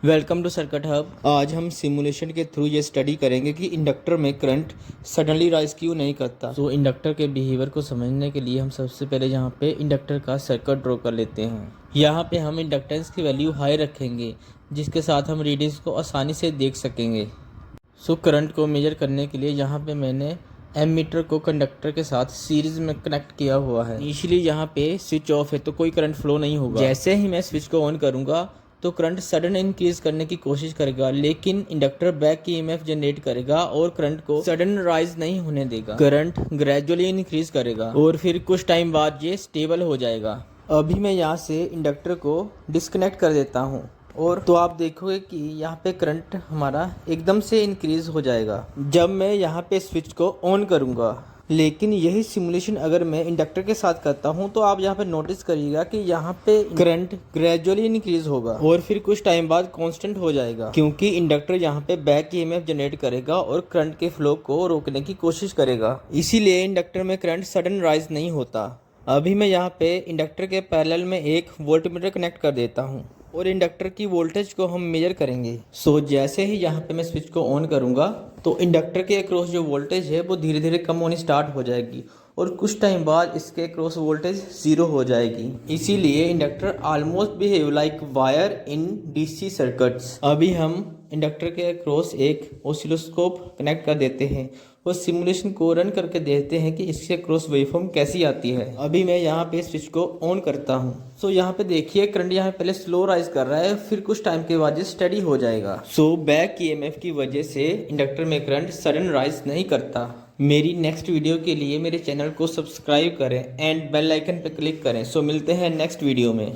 Welcome to circuit hub. आज हम simulation के थ्रू ये स्टडी करेंगे कि इंडक्टर में करंट सडनली राइज क्यों नहीं करता। तो इंडक्टर के बिहेवियर को समझने के लिए हम सबसे पहले यहाँ पे इंडक्टर का सर्किट ड्रॉ कर लेते हैं। यहाँ पे हम इंडक्टेंस की वैल्यू हाई रखेंगे जिसके साथ हम रीडिंग्स को आसानी से देख सकेंगे। करंट को मेजर करने के लिए यहाँ पे मैंने एमीटर को कंडक्टर के साथ सीरीज में कनेक्ट किया हुआ है। इनिशियली यहाँ पे स्विच ऑफ है तो कोई करंट फ्लो नहीं होगा। जैसे ही मैं स्विच को ऑन करूँगा तो करंट सडन इंक्रीज करने की कोशिश करेगा, लेकिन इंडक्टर बैक ईएमएफ जनरेट करेगा और करंट को सडन राइज नहीं होने देगा। करंट ग्रेजुअली इंक्रीज करेगा और फिर कुछ टाइम बाद ये स्टेबल हो जाएगा। अभी मैं यहाँ से इंडक्टर को डिस्कनेक्ट कर देता हूँ और तो आप देखोगे कि यहाँ पे करंट हमारा एकदम से इंक्रीज हो जाएगा जब मैं यहाँ पे स्विच को ऑन करूँगा। लेकिन यही सिमुलेशन अगर मैं इंडक्टर के साथ करता हूँ तो आप यहाँ पे नोटिस करिएगा कि यहाँ पे करंट ग्रेजुअली इंक्रीज होगा और फिर कुछ टाइम बाद कांस्टेंट हो जाएगा, क्योंकि इंडक्टर यहाँ पे बैक ईएमएफ जनरेट करेगा और करंट के फ्लो को रोकने की कोशिश करेगा। इसीलिए इंडक्टर में करंट सडन राइज नहीं होता। अभी मैं यहाँ पे इंडक्टर के पैरेलल में एक वोल्टमीटर कनेक्ट कर देता हूँ और इंडक्टर की वोल्टेज को हम मेजर करेंगे। जैसे ही यहाँ पे मैं स्विच को ऑन करूँगा तो इंडक्टर के अक्रॉस जो वोल्टेज है वो धीरे धीरे कम होनी स्टार्ट हो जाएगी और कुछ टाइम बाद इसके अक्रॉस वोल्टेज 0 हो जाएगी। इसीलिए inductor almost behave like wire in DC circuits. अभी हम इंडक्टर के अक्रॉस एक ऑसिलोस्कोप कनेक्ट कर देते हैं और सिमुलेशन को रन करके देखते हैं कि इसके क्रॉस वेवफॉर्म कैसी आती है। अभी मैं यहाँ पे स्विच को ऑन करता हूँ। यहाँ पे देखिए करंट यहाँ पहले स्लो राइज कर रहा है, फिर कुछ टाइम के बाद ये स्टडी हो जाएगा। बैक ईएमएफ की वजह से इंडक्टर में करंट सडन राइज नहीं करता। मेरी नेक्स्ट वीडियो के लिए मेरे चैनल को सब्सक्राइब करें एंड बेल आइकन पर क्लिक करें। मिलते हैं नेक्स्ट वीडियो में।